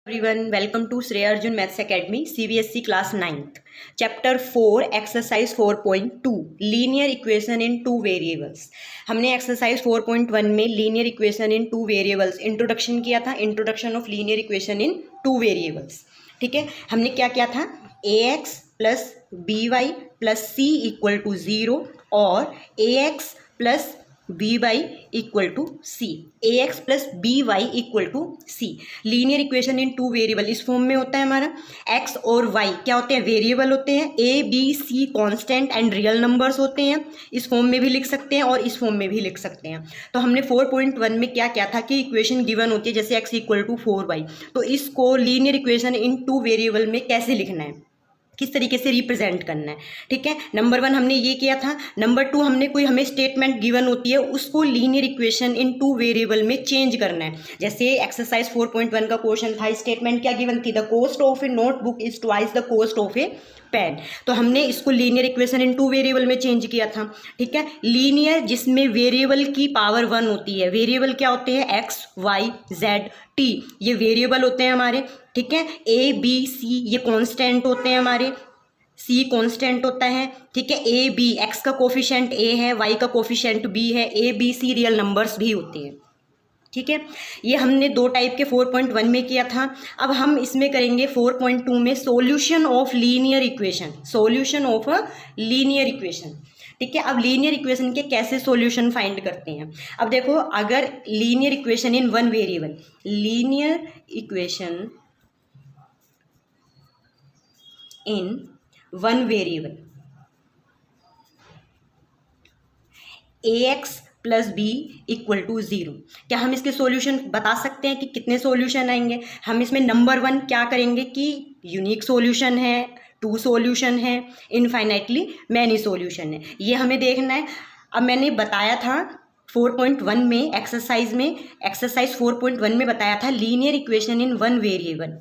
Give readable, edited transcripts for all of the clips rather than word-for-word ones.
Everyone, welcome to Shreya Arjun Maths Academy CBSE class 9th. Chapter 4 exercise 4.2 linear equation in two variables. हमने exercise 4.1 में linear equation in two variables introduction किया था, introduction of linear equation in two variables. ठीक है, हमने क्या किया था, ax plus by plus c equal to 0 और ax plus B Y equal to C, A x plus B Y equal to C. Linear equation in two variable इस फॉर्म में होता है हमारा. एक्स और वाई क्या होते हैं, वेरिएबल होते हैं. A B C constant and real numbers होते हैं. इस फॉर्म में भी लिख सकते हैं और इस फॉर्म में भी लिख सकते हैं. तो हमने 4.1 में क्या किया था कि इक्वेशन गिवन होती है जैसे एक्स इक्वल टू 4y, तो इसको linear equation in two variable में कैसे लिखना है, किस तरीके से रिप्रेजेंट करना है. ठीक है, नंबर 1 हमने ये किया था. नंबर 2 हमने कोई हमें स्टेटमेंट गिवन होती है उसको linear equation in two variable में चेंज करना है. जैसे एक्सरसाइज 4.1 का क्वेश्चन था, स्टेटमेंट क्या गिवन थी, the cost of a notebook is twice the cost of a pen. तो हमने इसको linear equation in two variable में चेंज किया था. ठीक है, लीनियर जिसमें वेरिएबल की पावर 1 होती है. वेरिएबल क्या होते हैं, एक्स वाई जेड टी, ये वेरिएबल होते हैं हमारे. ठीक है, ए बी सी ये कांस्टेंट होते हैं हमारे, सी कांस्टेंट होता है. ठीक है, ए बी एक्स का कोफिशिएंट ए है, वाई का कोफिशिएंट बी है, a B c real numbers भी होते हैं. ठीक है, ये हमने दो टाइप के 4.1 में किया था. अब हम इसमें करेंगे 4.2 में solution of linear equation, solution of a linear equation. ठीक है, अब लीनियर इक्वेशन के कैसे सॉल्यूशन फाइंड करते हैं. अब देखो, अगर linear equation in one variable, linear equation in one variable a x plus b equal to 0, क्या हम इसके सॉल्यूशन बता सकते हैं कि कितने सॉल्यूशन आएंगे. हम इसमें नंबर 1 क्या करेंगे कि यूनिक सॉल्यूशन है, 2 सॉल्यूशन है, इनफाइनाइटली मैनी सॉल्यूशन है, ये हमें देखना है. अब मैंने बताया था 4.1 में एक्सरसाइज 4.1 में बताया था linear equation in one variable,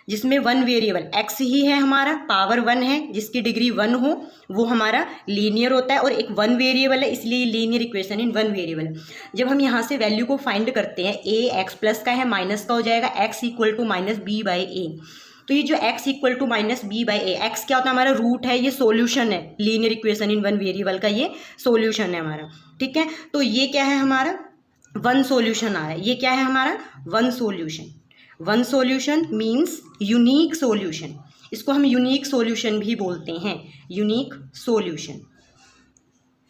जिसमें वन वेरिएबल एक्स ही है हमारा, पावर 1 है, जिसकी डिग्री 1 हो वो हमारा लीनियर होता है. और एक वन वेरिएबल है, इसलिए linear equation in one variable. जब हम यहाँ से वैल्यू को फाइंड करते हैं, ए एक्स प्लस का है, माइनस का हो जाएगा, x equal to minus b by a. तो ये जो x equal to minus b by a, x क्या होता है हमारा, रूट है, ये सॉल्यूशन है linear equation in one variable का, ये सॉल्यूशन है हमारा. ठीक है, तो ये क्या है हमारा, वन सॉल्यूशन आ रहा है. ये क्या है हमारा, one solution. One solution means unique solution, इसको हम यूनिक सॉल्यूशन भी बोलते हैं, यूनिक सॉल्यूशन.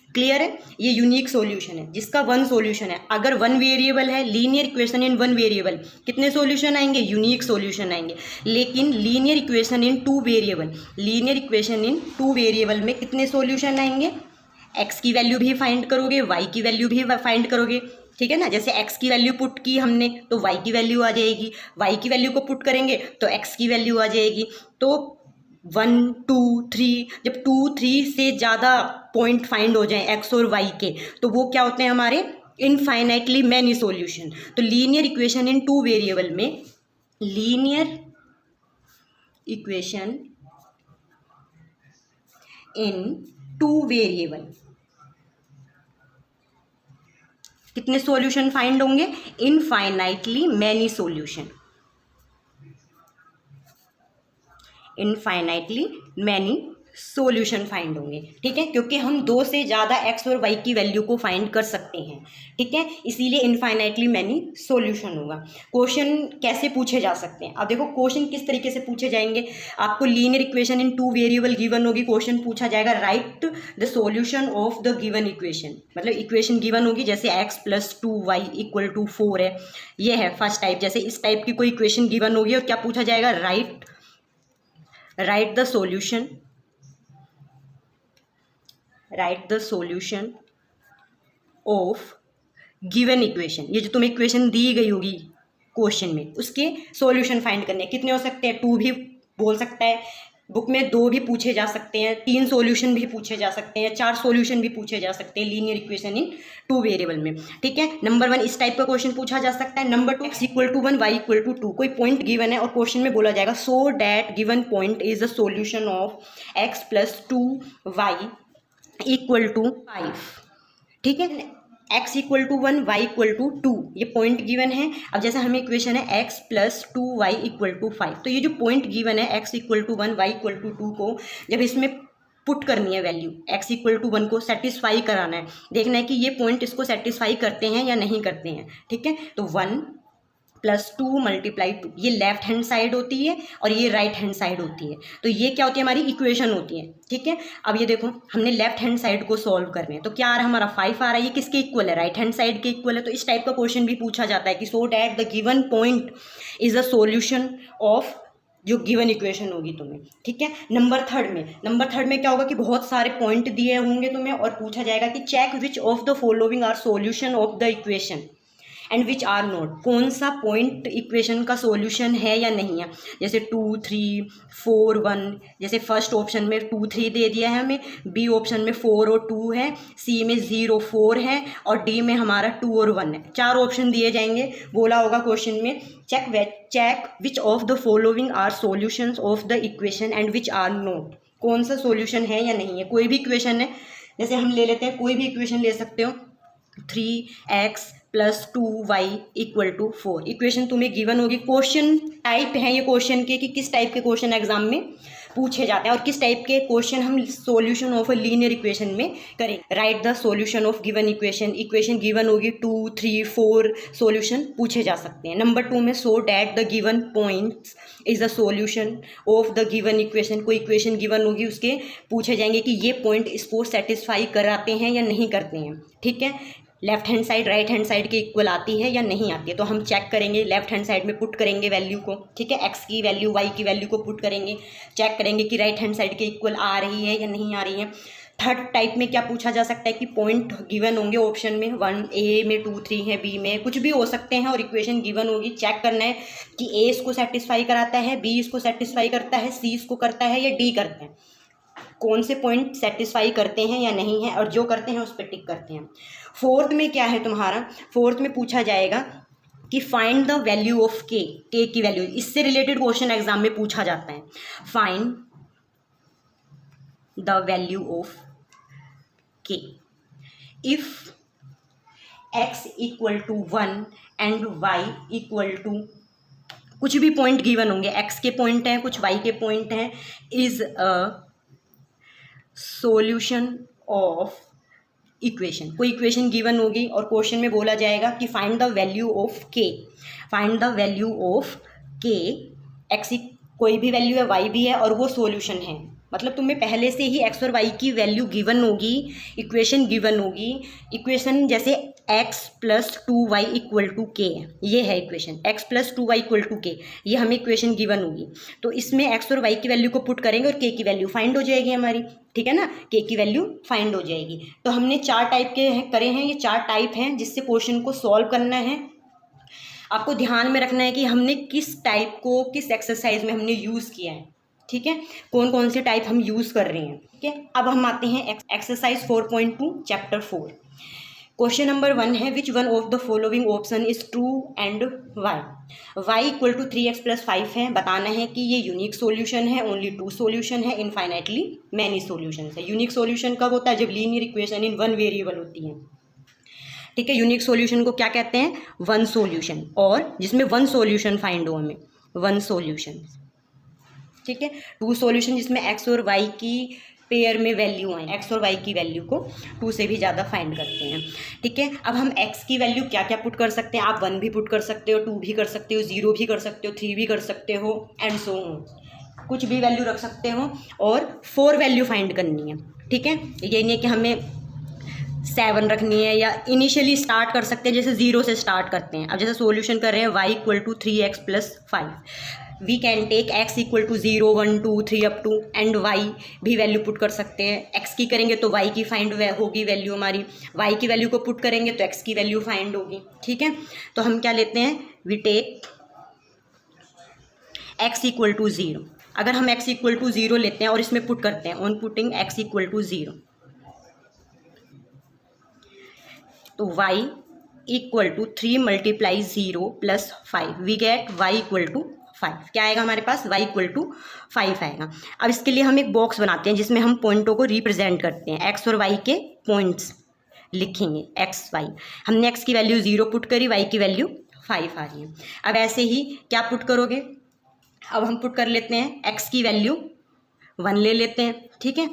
क्लियर है, ये यूनिक सॉल्यूशन है जिसका वन सॉल्यूशन है. अगर वन वेरिएबल है, linear equation in one variable, कितने सॉल्यूशन आएंगे, यूनिक सॉल्यूशन आएंगे. लेकिन linear equation in two variable, linear equation in two variable में कितने सॉल्यूशन आएंगे, एक्स की वैल्यू भी फाइंड करोगे, वाई की वैल्यू भी फाइंड करोगे. ठीक है ना, जैसे x की वैल्यू पुट की हमने तो y की वैल्यू आ जाएगी, y की वैल्यू को पुट करेंगे तो x की वैल्यू आ जाएगी. तो 1 2 3, जब 2 3 से ज़्यादा पॉइंट फाइंड हो जाएं x और y के, तो वो क्या होते हैं हमारे, इनफाइनाइटली मैनी सॉल्यूशन. तो linear equation in two variable में, linear equation in two variable कितने सॉल्यूशन फाइंड होंगे, infinitely many solution, infinitely many solution find होंगे. ठीक है, क्योंकि हम 2 से ज़्यादा एक्स और वाई की वैल्यू को फाइंड कर सकते हैं. ठीक है, इसीलिए इनफाइनाइटली मैनी सॉल्यूशन होगा. क्वेश्चन कैसे पूछे जा सकते हैं, अब देखो क्वेश्चन किस तरीके से पूछे जाएंगे. आपको linear equation in two variable given होगी, क्वेश्चन पूछा जाएगा right the solution of the given equation. मतलब इक्वेशन गिवन होगी जैसे x plus 2y equal to 4 है, ये है फर्स्ट टाइप. जैसे इस टाइप की कोई इक्वेशन गिवन होगी और क्या पूछा जाएगा, right the solution, right the solution of given equation. ये जो तुम्हें इक्वेशन दी गई होगी क्वेश्चन में, उसके सॉल्यूशन फाइंड करने. कितने हो सकते हैं, 2 भी बोल सकता है, बुक में 2 भी पूछे जा सकते हैं, 3 सॉल्यूशन भी पूछे जा सकते हैं, 4 सॉल्यूशन भी पूछे जा सकते हैं linear equation in two variable में. ठीक है, नंबर 1 इस टाइप का क्वेश्चन पूछा जा सकता है. Number 2 x equal to 1 y equal to 2, कोई पॉइंट गिवन है और क्वेश्चन में बोला जाएगा so that given point is the solution of x plus 2y equal to 5. ठीक है, x equal to 1, y equal to 2, ये पॉइंट गिवन है। अब जैसे हमें इक्वेशन है x plus 2y equal to 5, तो ये जो पॉइंट गिवन है x equal to 1, y equal to 2 को जब इसमें पुट करनी है वैल्यू, x इक्वल टू 1 को सेटिस्फाई कराना है, देखना है कि ये पॉइंट इसको सेटिस्फाई करते हैं या नहीं करते हैं। ठीक है, तो 1 प्लस 2 मल्टीप्लाई 2, ये लेफ्ट हैंड साइड होती है और ये राइट हैंड साइड होती है, तो ये क्या होती है, हमारी इक्वेशन होती है। ठीक है, अब ये देखो हमने लेफ्ट हैंड साइड को सॉल्व करना है, तो क्या आ रहा है हमारा 5 आ रहा है, ये किसके इक्वल है, राइट हैंड साइड के इक्वल है। तो इस टाइप का क्वेश्चन भी पूछा जाता है कि so that the given point is the solution of जो गिवन इक्वेशन होगी तुम्हें। ठीक है, नंबर थर्ड में क्या होगा कि बहुत सारे पॉइंट दिए होंगे तुम्हें और पूछा जाएगा कि check which of the following are solution of the equation and which are not, कौन सा पॉइंट इक्वेशन का सॉल्यूशन है या नहीं है। जैसे 2 3 4 1, जैसे फर्स्ट ऑप्शन में 2 3 दे दिया है हमें, बी ऑप्शन में 4 और 2 है, सी में 0 4 है और डी में हमारा 2 और 1 है। 4 ऑप्शन दिए जाएंगे, बोला होगा क्वेश्चन में check which of the following are solutions of the equation and which are not, कौन सा सॉल्यूशन है या नहीं है। कोई भी इक्वेशन है, जैसे हम ले लेते हैं, कोई भी इक्वेशन ले सकते हो, 3x plus 2y equal to 4, equation तुम्हें गिवन होगी। क्वेश्चन टाइप है ये क्वेश्चन के कि किस टाइप के क्वेश्चन एग्जाम में पूछे जाते हैं और किस टाइप के क्वेश्चन हम solution of a linear equation में करें। Right the solution of given equation, equation given होगी 2 3 4 सॉल्यूशन पूछे जा सकते हैं। नंबर 2 में so that the given points is the solution of the given equation, कोई इक्वेशन गिवन होगी उसके पूछे जाएंगे कि ये पॉइंट इसको सेटिस्फाई कराते हैं या नहीं करते हैं। ठीक है, left hand side right hand side के इक्वल आती है या नहीं आती है, तो हम चेक करेंगे, लेफ्ट हैंड साइड में पुट करेंगे वैल्यू को। ठीक है, एक्स की वैल्यू वाई की वैल्यू को पुट करेंगे, चेक करेंगे कि राइट हैंड साइड के इक्वल आ रही है या नहीं आ रही है। थर्ड टाइप में क्या पूछा जा सकता है कि पॉइंट गिवन होंगे ऑप्शन में, 1 ए में 2 3 है, बी में कुछ भी हो सकते हैं और इक्वेशन गिवन होगी। चेक करना है कि ए इसको सेटिस्फाई कराता है, बी इसको सेटिस्फाई करता है, सी इसको करता है या डी करते हैं, कौन से पॉइंट सेटिस्फाई करते हैं या नहीं है, और जो करते हैं उस पर टिक करते हैं। फोर्थ में क्या है तुम्हारा, फोर्थ में पूछा जाएगा कि फाइंड द वैल्यू ऑफ के की वैल्यू, इससे रिलेटेड क्वेश्चन एग्जाम में पूछा जाता है। Find the value of k if x equal to 1 and y equal to, कुछ भी पॉइंट गिवन होंगे, x के पॉइंट हैं कुछ y के पॉइंट हैं, is a solution of equation, कोई इक्वेशन गिवन होगी और क्वेश्चन में बोला जाएगा कि find the value of k, find the value of k, x कोई भी वैल्यू है y भी है और वो सॉल्यूशन है, मतलब तुम्हें पहले से ही x और y की वैल्यू गिवन होगी, इक्वेशन गिवन होगी। इक्वेशन जैसे x plus 2y equal to k, ये है equation, x plus 2y equal to k, ये हमें इक्वेशन गिवन होगी। तो इसमें x और y की वैल्यू को पुट करेंगे और k की वैल्यू फाइंड हो जाएगी हमारी। ठीक है ना, k की वैल्यू फाइंड हो जाएगी। तो हमने 4 टाइप के करे हैं, ये 4 टाइप हैं जिससे क्वेश्चन को सॉल्व करना है। आपको ध्यान में रखना है कि हमने किस टाइप को किस एक्सरसाइज में हमने यूज़ किया है। ठीक है, कौन कौन से टाइप हम यूज़ कर रहे हैं। ठीक है, अब हम आते हैं एक्सरसाइज 4.2 चैप्टर 4। क्वेश्चन नंबर 1 है which one of the following option is true and y equal to 3x plus 5 है। बताना है कि ये यूनिक सॉल्यूशन है, ओनली 2 सॉल्यूशन है, इनफाइनाइटली मैनी सॉल्यूशन है। यूनिक सॉल्यूशन कब होता है, जब लीनियर इक्वेशन इन 1 वेरिएबल होती है। ठीक है, यूनिक सॉल्यूशन को क्या कहते हैं, 1 सॉल्यूशन, और जिसमें 1 सॉल्यूशन फाइंड हो हमें, 1 सॉल्यूशन। ठीक है, 2 सॉल्यूशन जिसमें x और y की पेयर में वैल्यू आए, x और y की वैल्यू को 2 से भी ज़्यादा फाइंड करते हैं। ठीक है, अब हम x की वैल्यू क्या क्या पुट कर सकते हैं, आप 1 भी पुट कर सकते हो, 2 भी कर सकते हो, 0 भी कर सकते हो, 3 भी कर सकते हो, एंड सो ऑन, कुछ भी वैल्यू रख सकते हो और 4 वैल्यू फाइंड करनी है। ठीक है, ये नहीं है कि हमें 7 रखनी है, या इनिशियली स्टार्ट कर सकते हैं, जैसे 0 से स्टार्ट करते हैं। अब जैसे सॉल्यूशन कर रहे हैं y equal to 3x plus 5, we can take x equal to 0 1 2 3 up to, and y भी वैल्यू पुट कर सकते हैं। x की करेंगे तो y की फाइंड होगी वैल्यू हमारी, y की वैल्यू को पुट करेंगे तो x की वैल्यू फाइंड होगी। ठीक है, तो हम क्या लेते हैं, we take x equal to 0। अगर हम x इक्वल टू 0 लेते हैं और इसमें पुट करते हैं, on putting x equal to 0, तो y equal to 3 multiply 0 plus 5, we get y equal to 5। क्या आएगा हमारे पास, y इक्वल टू 5 आएगा। अब इसके लिए हम एक बॉक्स बनाते हैं जिसमें हम पॉइंटों को रिप्रेजेंट करते हैं, x और y के पॉइंट्स लिखेंगे एक्स वाई। हमने एक्स की वैल्यू 0 पुट करी, वाई की वैल्यू 5 आ रही है। अब ऐसे ही क्या पुट करोगे, अब हम पुट कर लेते हैं एक्स की वैल्यू 1 ले लेते हैं, ठीक है।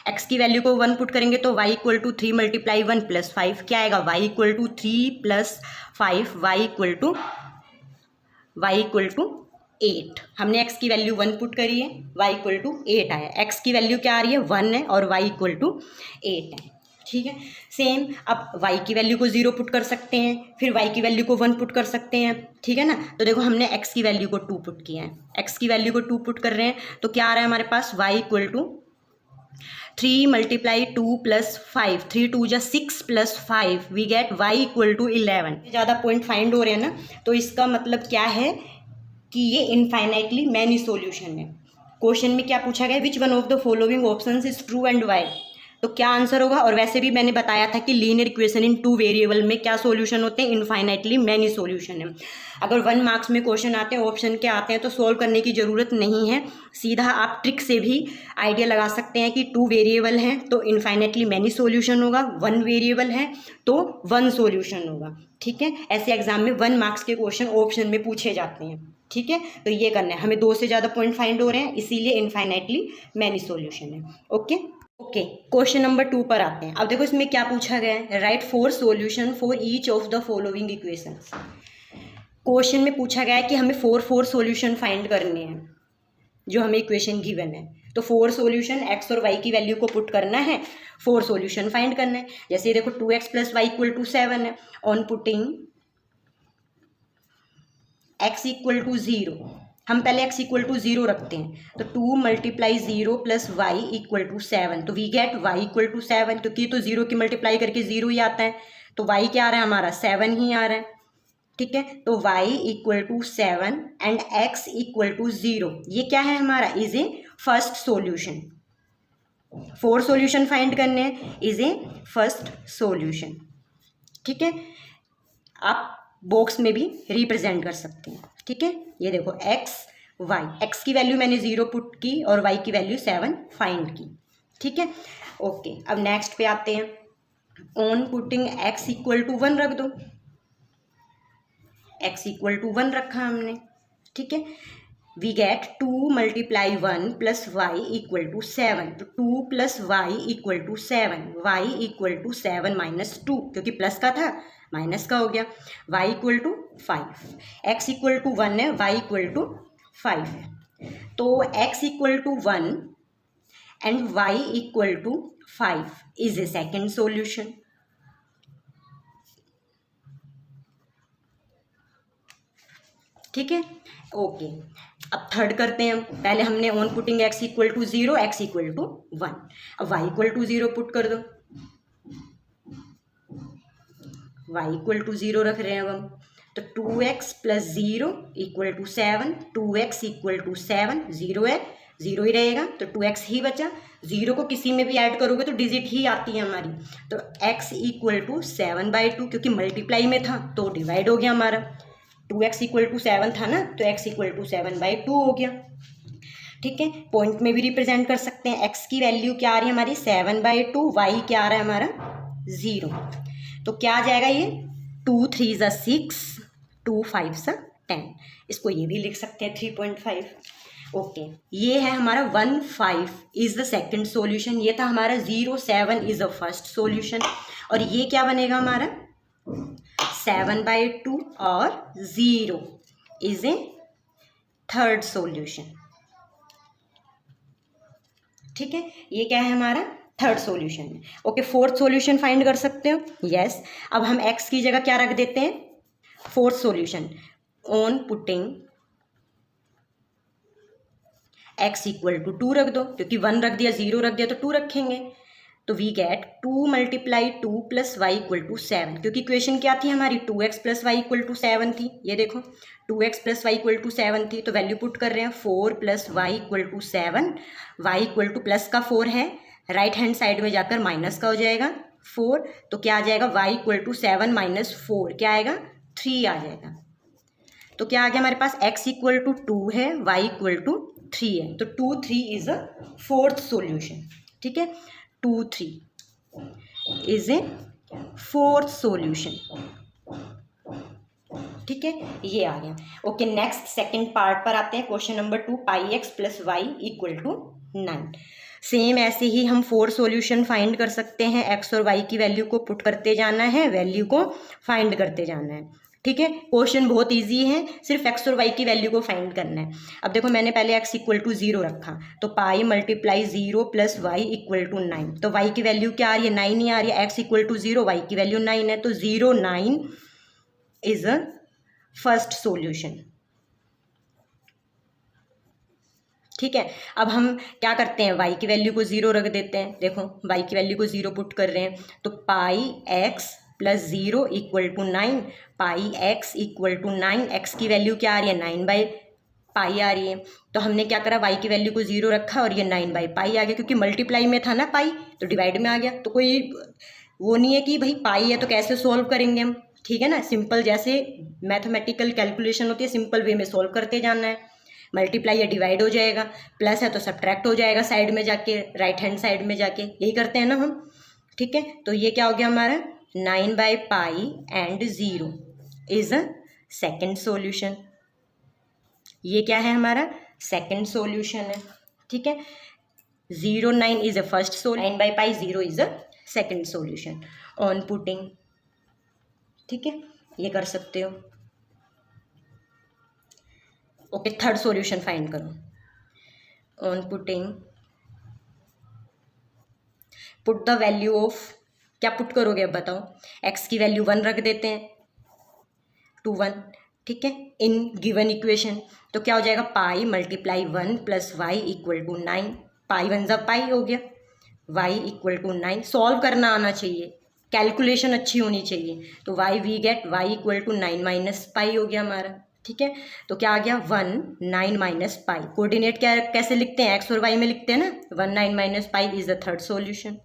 एक्स की वैल्यू को 1 पुट करेंगे तो y equal to 3 multiply 1 plus 5 क्या आएगा, y equal to 3 plus 5, y equal to 8। हमने x की वैल्यू 1 पुट करी है, y इक्वल टू 8 आया। x की वैल्यू क्या आ रही है, 1 है और y इक्वल टू 8 है, ठीक है। सेम अब y की वैल्यू को 0 पुट कर सकते हैं, फिर y की वैल्यू को 1 पुट कर सकते हैं, ठीक है ना। तो देखो हमने x की वैल्यू को 2 पुट किया है, x की वैल्यू को 2 पुट कर रहे हैं तो क्या आ रहा है हमारे पास, y equal to 3 multiply 2 plus 5, 3 2 जा 6 plus 5 we get y equal to 11। ज़्यादा पॉइंट फाइंड हो रहे हैं ना, तो इसका मतलब क्या है कि ये इनफाइनाइटली मैनी सॉल्यूशन है। क्वेश्चन में क्या पूछा गया, which one of the following options is true and y, तो क्या आंसर होगा। और वैसे भी मैंने बताया था कि लीनियर इक्वेशन इन 2 वेरिएबल में क्या सॉल्यूशन होते हैं, इनफाइनाइटली मैनी सॉल्यूशन है। अगर 1 मार्क्स में क्वेश्चन आते हैं, ऑप्शन के आते हैं, तो सॉल्व करने की ज़रूरत नहीं है, सीधा आप ट्रिक से भी आइडिया लगा सकते हैं कि 2 वेरिएबल हैं तो इनफाइनाइटली मैनी सॉल्यूशन होगा, 1 वेरिएबल है तो 1 सॉल्यूशन होगा, ठीक है। ऐसे एग्जाम में 1 मार्क्स के क्वेश्चन ऑप्शन में पूछे जाते हैं, ठीक है। तो ये करना है हमें, 2 से ज़्यादा पॉइंट फाइंड हो रहे हैं, इसीलिए इनफाइनाइटली मैनी सॉल्यूशन है। ओके, क्वेश्चन नंबर 2 पर आते हैं। अब देखो इसमें क्या पूछा गया है, right 4 solution for each of the following equations. Question में पूछा गया है कि हमें 4 सॉल्यूशन फाइंड करने हैं जो हमें इक्वेशन गिवन है। तो 4 सॉल्यूशन एक्स और वाई की वैल्यू को पुट करना है, 4 सॉल्यूशन फाइंड करना है। जैसे देखो 2x plus y equal to 7 है, on putting x equal to 0, हम पहले x इक्वल टू 0 रखते हैं, तो 2 multiply 0 plus y equal to 7, तो we get y equal to 7, क्योंकि तो 0 की मल्टीप्लाई करके 0 ही आता है, तो y क्या आ रहा है हमारा 7 ही आ रहा है, ठीक है। तो y equal to 7 and x equal to 0, ये क्या है हमारा, is a first solution. 4 solution find करने हैं, इज ए फर्स्ट सॉल्यूशन, ठीक है। आप बॉक्स में भी रिप्रेजेंट कर सकते हैं, ठीक है। ये देखो x y, x की वैल्यू मैंने 0 पुट की और y की वैल्यू 7 फाइंड की, ठीक है। ओके, अब नेक्स्ट पे आते हैं। On putting x equal to 1 रख दो, x इक्वल टू 1 रखा हमने, ठीक है। We get 2 multiply 1 plus y equal to 7, तो 2 plus y equal to 7, y equal to 7 minus 2, क्योंकि प्लस का था माइनस का हो गया, y equal to 5, x equal to 1 है, y इक्वल टू 5 है, तो x equal to 1 and y equal to 5 is a second solution, ठीक है। ओके, अब थर्ड करते हैं। पहले हमने on putting x equal to 0, x equal to 1, अब y इक्वल टू 0 पुट कर दो, y इक्वल टू 0 रख रहे हैं अब हम, तो 2x plus 0 equal to 7, 2x equal to 7, 0 है 0 ही रहेगा, तो 2x ही बचा, 0 को किसी में भी ऐड करोगे तो डिजिट ही आती है हमारी, तो x इक्वल टू 7/2, क्योंकि मल्टीप्लाई में था तो डिवाइड हो गया हमारा, 2x इक्वल टू 7 था ना, तो x इक्वल टू 7/2 हो गया, ठीक है। पॉइंट में भी रिप्रेजेंट कर सकते हैं, x की वैल्यू क्या आ रही है हमारी 7/2, y क्या आ रहा है हमारा 0, तो क्या आ जाएगा ये 2 3 ज़ा 6, 2 5 ज़ा 10, इसको ये भी लिख सकते हैं 3.5। ओके, ये है हमारा 1 5 इज द सेकंड सॉल्यूशन, ये था हमारा 0 7 इज द फर्स्ट सॉल्यूशन, और ये क्या बनेगा हमारा 7/2 और 0 इज ए थर्ड सॉल्यूशन, ठीक है। ये क्या है हमारा थर्ड सॉल्यूशन है। ओके, फोर्थ सॉल्यूशन फाइंड कर सकते हो, यस। अब हम x की जगह क्या रख देते हैं, fourth solution, on putting x equal to 2 रख दो, क्योंकि 1 रख दिया 0 रख दिया तो 2 रखेंगे, तो we get 2 multiply 2 plus y equal to 7, क्योंकि इक्वेशन क्या थी हमारी 2x plus y equal to 7 थी, ये देखो 2x plus y equal to 7 थी, तो वैल्यू पुट कर रहे हैं 4 plus y equal to 7, y equal to plus का 4 है, राइट हैंड साइड में जाकर माइनस का हो जाएगा 4, तो क्या आ जाएगा y इक्वल टू 7 माइनस 4 क्या आएगा 3 आ जाएगा, तो क्या आ गया हमारे पास x इक्वल टू 2 है, y इक्वल टू 3 है, तो 2 3 इज अ फोर्थ सॉल्यूशन, ठीक है। 2 3 इज ए फोर्थ सॉल्यूशन। ठीक है, ये आ गया। ओके, नेक्स्ट सेकंड पार्ट पर आते हैं। Question number 2, pi x plus y equal to 9। Same ऐसे ही हम 4 सॉल्यूशन फाइंड कर सकते हैं। एक्स और वाई की वैल्यू को पुट करते जाना है, वैल्यू को फाइंड करते जाना है। ठीक है, क्वेश्चन बहुत इजी है, सिर्फ एक्स और वाई की वैल्यू को फाइंड करना है। अब देखो, मैंने पहले एक्स इक्वल टू 0 रखा, तो pi multiply 0 plus y equal to 9। तो वाई की वैल्यू क्या आ रही है? 9 ही आ रही है। एक्स इक्वल टू 0, वाई की वैल्यू 9 है, तो 0 9 इज अ फर्स्ट सॉल्यूशन। ठीक है, अब हम क्या करते हैं, y की वैल्यू को 0 रख देते हैं। देखो, y की वैल्यू को 0 पुट कर रहे हैं, तो pi x plus 0 equal to 9। Pi x equal to 9, x की वैल्यू क्या आ रही है? 9/पाई आ रही है। तो हमने क्या करा, y की वैल्यू को 0 रखा और ये 9/पाई आ गया, क्योंकि मल्टीप्लाई में था ना पाई, तो डिवाइड में आ गया। तो कोई वो नहीं है कि भाई पाई है तो कैसे सोल्व करेंगे हम। ठीक है ना, सिंपल जैसे मैथमेटिकल कैलकुलेशन होती है, सिंपल वे में सोल्व करते जाना है। मल्टीप्लाई या डिवाइड हो जाएगा, प्लस है तो सब्ट्रैक्ट हो जाएगा साइड में जाके, राइट हैंड साइड में जाके, यही करते हैं ना हम। ठीक है, तो ये क्या हो गया हमारा, 9/पाई and 0 is a second solution. ये क्या है हमारा? सेकेंड सॉल्यूशन है। ठीक है, 0 9 इज अ फर्स्ट सॉल्यूशन, 9/पाई 0 is a second solution on putting. ठीक है, ये कर सकते हो। ओके, थर्ड सॉल्यूशन फाइंड करो। On putting, put the value of, क्या पुट करोगे अब बताओ? एक्स की वैल्यू 1 रख देते हैं, 2 1। ठीक है, इन गिवन इक्वेशन, तो क्या हो जाएगा, pi multiply 1 plus y equal to 9। Pi 1 जब पाई हो गया, वाई इक्वल टू 9। सॉल्व करना आना चाहिए, कैलकुलेशन अच्छी होनी चाहिए। तो y we get y equal to 9 minus pi हो गया हमारा। ठीक है, तो क्या आ गया, 1 9 माइनस पाई। कोऑर्डिनेट क्या कैसे लिखते हैं, एक्स और वाई में लिखते हैं ना, 1 9 minus pi is the third solution.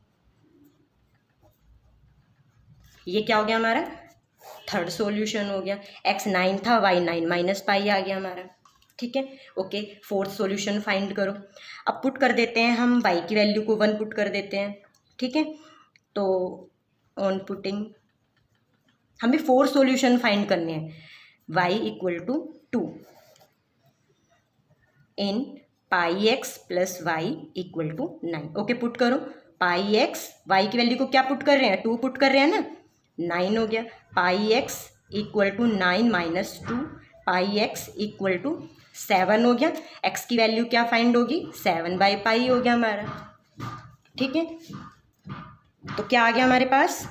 ये क्या हो गया हमारा, थर्ड सॉल्यूशन हो गया। एक्स 9 था, वाई 9 माइनस पाई आ गया हमारा। ठीक है, ओके, फोर्थ सॉल्यूशन फाइंड करो। अब पुट कर देते हैं हम, वाई की वैल्यू को 1 पुट कर देते हैं। ठीक है, तो ऑन पुटिंग हमें 4 सॉल्यूशन फाइंड करने हैं। y equal to 2 in pi x plus y equal to 9। Okay, put करो। पाई एक्स, वाई की वैल्यू को क्या पुट कर रहे हैं, 2 पुट कर रहे हैं ना, 9 हो गया। Pi x equal to 9 minus 2, pi x equal to 7 हो गया। एक्स की वैल्यू क्या फाइंड होगी, 7/पाई हो गया हमारा। ठीक है, तो क्या आ गया हमारे पास,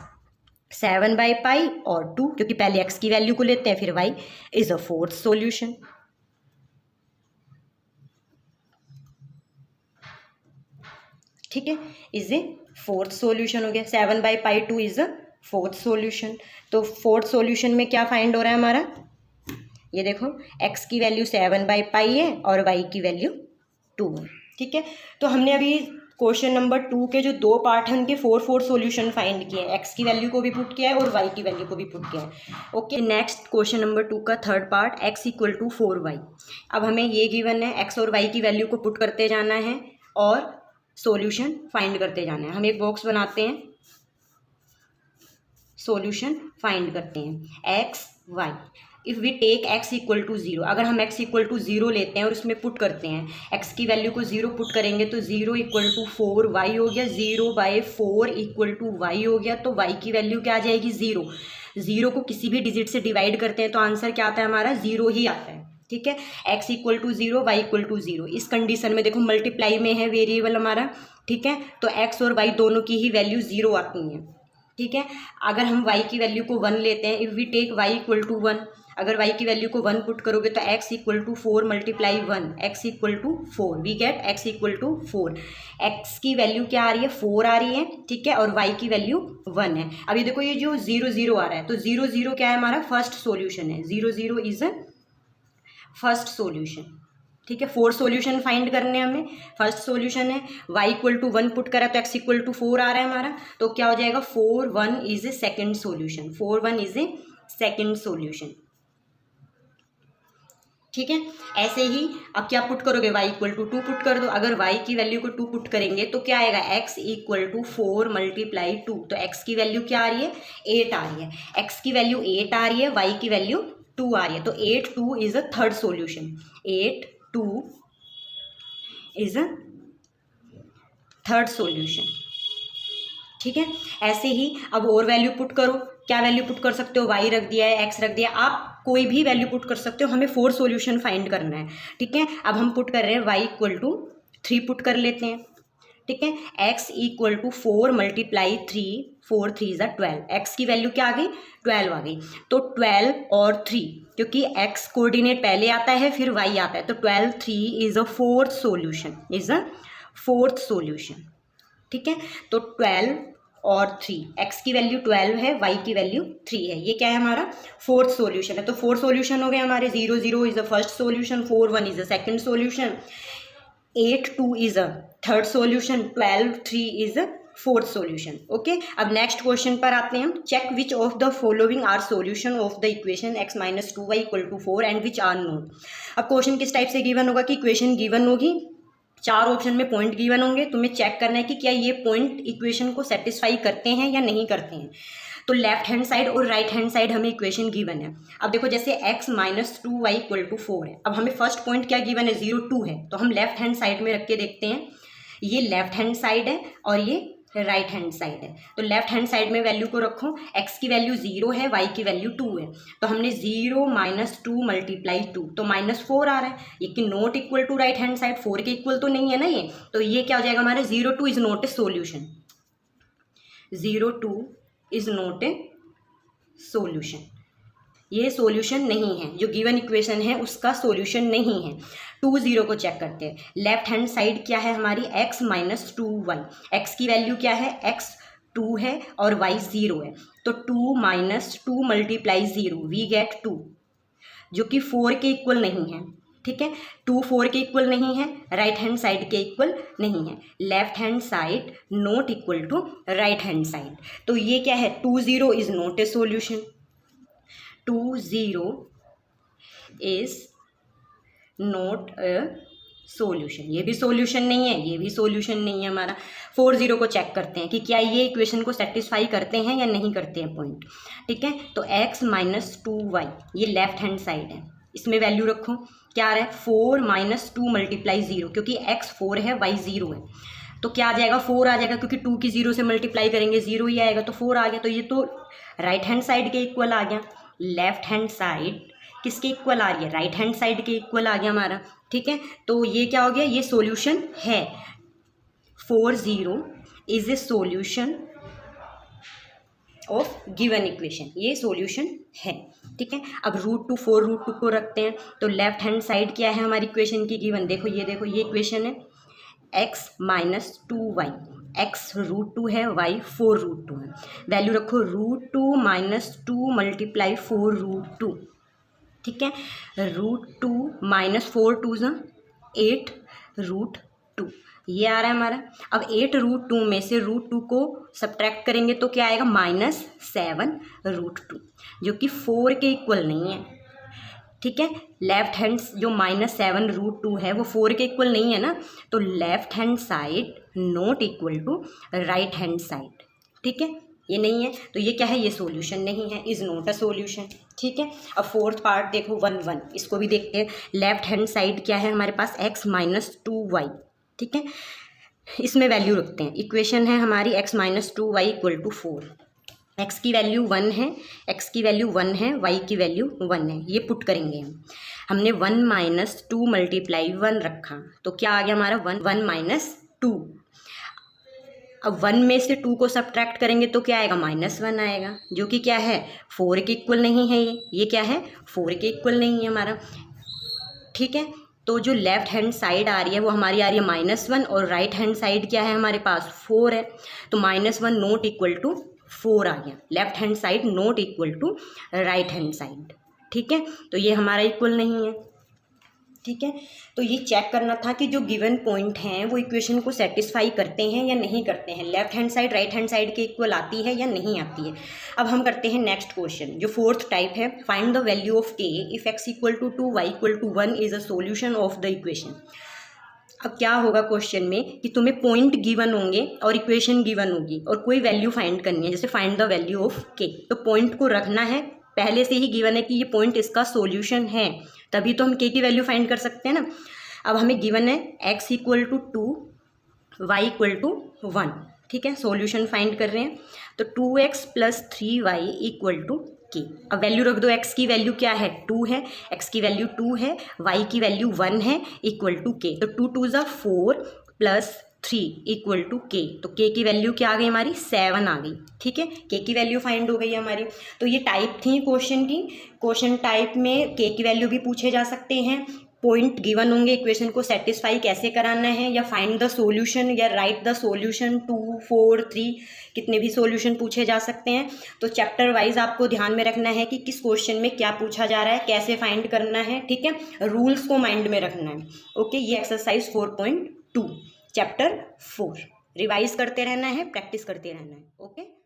7/पाई और 2, क्योंकि पहले x की वैल्यू को लेते हैं फिर y, is a fourth solution. ठीक है, इज ए फोर्थ सॉल्यूशन हो गया। 7/पाई 2 इज अ फोर्थ सॉल्यूशन। तो फोर्थ सॉल्यूशन में क्या फाइंड हो रहा है हमारा, ये देखो, x की वैल्यू 7/पाई है और y की वैल्यू 2 है। ठीक है, तो हमने अभी क्वेश्चन नंबर 2 के जो 2 पार्ट हैं उनके 4 सॉल्यूशन फाइंड किए हैं। एक्स की वैल्यू को भी पुट किया है और वाई की वैल्यू को भी पुट किया है। ओके, नेक्स्ट क्वेश्चन नंबर 2 का third part, x equal to 4y। अब हमें ये गिवन है, एक्स और वाई की वैल्यू को पुट करते जाना है और सॉल्यूशन फाइंड करते जाना है। हम एक बॉक्स बनाते हैं, सॉल्यूशन फाइंड करते हैं। X y, if we take x equal to 0, अगर हम x इक्वल टू 0 लेते हैं और उसमें पुट करते हैं, x की वैल्यू को 0 पुट करेंगे तो 0 इक्वल टू 4y हो गया। 0/4 इक्वल टू y हो गया। तो y की वैल्यू क्या आ जाएगी, 0। 0 को किसी भी डिजिट से डिवाइड करते हैं तो आंसर क्या आता है हमारा, 0 ही आता है। ठीक है, x equal to 0, y equal to 0। इस कंडीशन में देखो, मल्टीप्लाई में है वेरिएबल हमारा। ठीक है, तो x और y दोनों की ही वैल्यू 0 आती हैं। ठीक है, अगर हम y की वैल्यू को 1 लेते हैं, if we take y equal to 1, अगर y की वैल्यू को 1 पुट करोगे तो x equal to 4 multiply 1, x equal to 4, we get x equal to 4। x की वैल्यू क्या आ रही है, 4 आ रही है। ठीक है, और y की वैल्यू 1 है। अब ये देखो, ये जो 0 0 आ रहा है, तो 0 0 क्या है हमारा, फर्स्ट सॉल्यूशन है। 0 0 इज अ फर्स्ट सॉल्यूशन। ठीक है, 4 सॉल्यूशन फाइंड करने हमें। फर्स्ट सॉल्यूशन है, y इक्वल टू 1 पुट करा तो x इक्वल टू 4 आ रहा है हमारा, तो क्या हो जाएगा, 4 1 is a second solution. 4 1 is a second solution. ठीक है। ऐसे ही अब क्या पुट करोगे, y इक्वल टू 2 पुट कर दो। अगर y की वैल्यू को 2 पुट करेंगे तो क्या आएगा, x इक्वल टू 4 मल्टीप्लाई 2। तो x की वैल्यू क्या आ रही है, 8 आ रही है। x की वैल्यू 8 आ रही है, y की वैल्यू 2 आ रही है। तो 8 2 is a third solution. 8 2 is a third solution. ठीक है। ऐसे ही अब और वैल्यू पुट करो। क्या वैल्यू पुट कर सकते हो, y रख दिया है, x रख दिया, आप कोई भी वैल्यू पुट कर सकते हो। हमें 4 सॉल्यूशन फाइंड करना है। ठीक है। अब हम पुट कर रहे हैं y इक्वल टू 3 पुट कर लेते हैं। ठीक है। x इक्वल टू 4 मल्टीप्लाई 3, 4 3 ज़ा 12। x की वैल्यू क्या आ गई, 12 आ गई। तो 12 और 3, क्योंकि x कोऑर्डिनेट पहले आता है फिर y आता है, तो 12 3 is a fourth solution, is a fourth solution. ठीक है। तो 12 और 3, x की वैल्यू 12 है, y की वैल्यू 3 है। ये क्या है, हमारा फोर्थ सॉल्यूशन है। तो 4 सॉल्यूशन हो गए हमारे। 0 0 is a first solution, 4 1 is a second solution, 8 2 is a third solution, 12 3 is a fourth solution. Okay. अब नेक्स्ट क्वेश्चन पर आते हैं हम। Check which of the following are solution of the equation x minus 2y equal to 4 and which are not. अब question किस type से given होगा कि इक्वेशन गिवन होगी, 4 ऑप्शन में पॉइंट गिवन होंगे, तुम्हें चेक करना है कि क्या ये पॉइंट इक्वेशन को सेटिस्फाई करते हैं या नहीं करते हैं। तो लेफ्ट हैंड साइड और राइट हैंड साइड हमें इक्वेशन गिवन है। अब देखो जैसे x minus 2y equal to 4 है। अब हमें फर्स्ट पॉइंट क्या गिवन है, 0 2 है। तो हम लेफ्ट हैंड साइड में रख के देखते हैं। ये लेफ्ट हैंड साइड है और ये राइट हैंड साइड है। तो लेफ्ट हैंड साइड में वैल्यू को रखो। x की वैल्यू 0 है, y की वैल्यू 2 है। तो हमने 0 माइनस 2 मल्टीप्लाई 2, तो -4 आ रहा है। ये कि not equal to right hand side, 4 के इक्वल तो नहीं है ना ये। तो ये क्या हो जाएगा हमारे, 0 2 is not a solution. 0 2 is not a solution. ये सॉल्यूशन नहीं है, जो गिवन इक्वेशन है उसका सॉल्यूशन नहीं है। 2 0 को चेक करते हैं। लेफ्ट हैंड साइड क्या है हमारी, x माइनस 2y। x की वैल्यू क्या है, x 2 है और y 0 है। तो 2 माइनस 2 मल्टीप्लाई 0, वी गेट 2, जो कि 4 के इक्वल नहीं है। ठीक है। 2 4 के इक्वल नहीं है, राइट हैंड साइड के इक्वल नहीं है। Left hand side not equal to right hand side. तो ये क्या है, 2 0 is not a solution. 2 0 is not a solution. ये भी सोल्यूशन नहीं है, ये भी सोल्यूशन नहीं है हमारा। 4 0 को चेक करते हैं कि क्या ये इक्वेशन को सेटिस्फाई करते हैं या नहीं करते हैं पॉइंट। ठीक है। तो x माइनस 2y, ये लेफ्ट हैंड साइड है, इसमें वैल्यू रखो। क्या आ रहा है, 4 माइनस 2 मल्टीप्लाई 0, क्योंकि x 4 है, y 0 है। तो क्या आ जाएगा, 4 आ जाएगा, क्योंकि 2 की 0 से मल्टीप्लाई करेंगे 0 ही आएगा, तो 4 आ गया। तो ये तो राइट हैंड साइड के इक्वल आ गया। लेफ्ट हैंड साइड किसके इक्वल आ रही है, राइट हैंड साइड के इक्वल आ गया हमारा। ठीक है। तो ये क्या हो गया, ये सॉल्यूशन है। 4 0 is a solution of given equation, ये सॉल्यूशन है। ठीक है। अब √2 4 √2 को रखते हैं। तो लेफ्ट हैंड साइड क्या है हमारी इक्वेशन की गिवन, देखो ये इक्वेशन है x माइनस 2y, x √2 है, y 4 √2 है। वैल्यू रखो, √2 माइनस 2 मल्टीप्लाई 4 √2। ठीक है। √2 माइनस 4 2 8 √2, ये आ रहा है हमारा। अब 8 √2 में से √2 को सब्ट्रैक्ट करेंगे तो क्या आएगा, -7 √2, जो कि 4 के इक्वल नहीं है। ठीक है। लेफ्ट हैंड जो -7 √2 है वो 4 के इक्वल नहीं है ना, तो left hand side not equal to right hand side. ठीक है। ये नहीं है, तो ये क्या है, ये सॉल्यूशन नहीं है, इज नॉट अ सॉल्यूशन। ठीक है। अब फोर्थ पार्ट देखो 1 1, इसको भी देखते हैं। लेफ्ट हैंड साइड क्या है हमारे पास, x माइनस 2y। ठीक है। इसमें वैल्यू रखते हैं। इक्वेशन है हमारी x minus 2y equal to 4। x की वैल्यू 1 है, x की वैल्यू 1 है, y की वैल्यू 1 है। ये पुट करेंगे हम। हमने 1 माइनस 2 मल्टीप्लाई 1 रखा, तो क्या आ गया हमारा 1 माइनस 2। अब 1 में से 2 को सब्ट्रैक्ट करेंगे तो क्या आएगा, -1 आएगा, जो कि क्या है, 4 के इक्वल नहीं है। ये क्या है, 4 के इक्वल नहीं है हमारा। ठीक है। तो जो लेफ्ट हैंड साइड आ रही है वो हमारी आ रही है -1, और राइट हैंड साइड क्या है हमारे पास, 4 है। तो -1 नॉट इक्वल टू 4 आ गया। Left hand side not equal to right hand side. ठीक है। तो ये हमारा इक्वल नहीं है। ठीक है। तो ये चेक करना था कि जो गिवन पॉइंट हैं वो इक्वेशन को सेटिस्फाई करते हैं या नहीं करते हैं, left hand side right hand side के इक्वल आती है या नहीं आती है। अब हम करते हैं नेक्स्ट क्वेश्चन, जो फोर्थ टाइप है, find the value of k if x equal to 2 y equal to 1 is a solution of the equation. अब क्या होगा क्वेश्चन में कि तुम्हें पॉइंट गिवन होंगे और इक्वेशन गिवन होगी और कोई वैल्यू फाइंड करनी है, जैसे find the value of k। तो पॉइंट को रखना है, पहले से ही गिवन है कि ये पॉइंट इसका सॉल्यूशन है, तभी तो हम k की वैल्यू फाइंड कर सकते हैं ना। अब हमें गिवन है x equal to 2 y equal to 1, ठीक है। सॉल्यूशन फाइंड कर रहे हैं, तो 2x plus 3y equal to k। अब वैल्यू रख दो, x की वैल्यू क्या है 2 है, x की वैल्यू 2 है, y की वैल्यू 1 है, इक्वल टू k। तो 2 2 ज़ा 4 प्लस 3 इक्वल टू k। तो k की वैल्यू क्या आ गई हमारी 7 आ गई, ठीक है। k की वैल्यू फाइंड हो गई हमारी। तो ये टाइप थी क्वेश्चन की। क्वेश्चन टाइप में k की वैल्यू भी पूछे जा सकते हैं, पॉइंट गिवन होंगे, इक्वेशन को सेटिस्फाई कैसे कराना है, या फाइंड द सॉल्यूशन या राइट द सॉल्यूशन 2 4 3, कितने भी सॉल्यूशन पूछे जा सकते हैं। तो चैप्टर वाइज आपको ध्यान में रखना है कि किस क्वेश्चन में क्या पूछा जा रहा है, कैसे फाइंड करना है, ठीक है। रूल्स को माइंड में रखना है। ओके, ये एक्सरसाइज 4.2 चैप्टर 4 रिवाइज करते रहना है, प्रैक्टिस करते रहना है। ओके।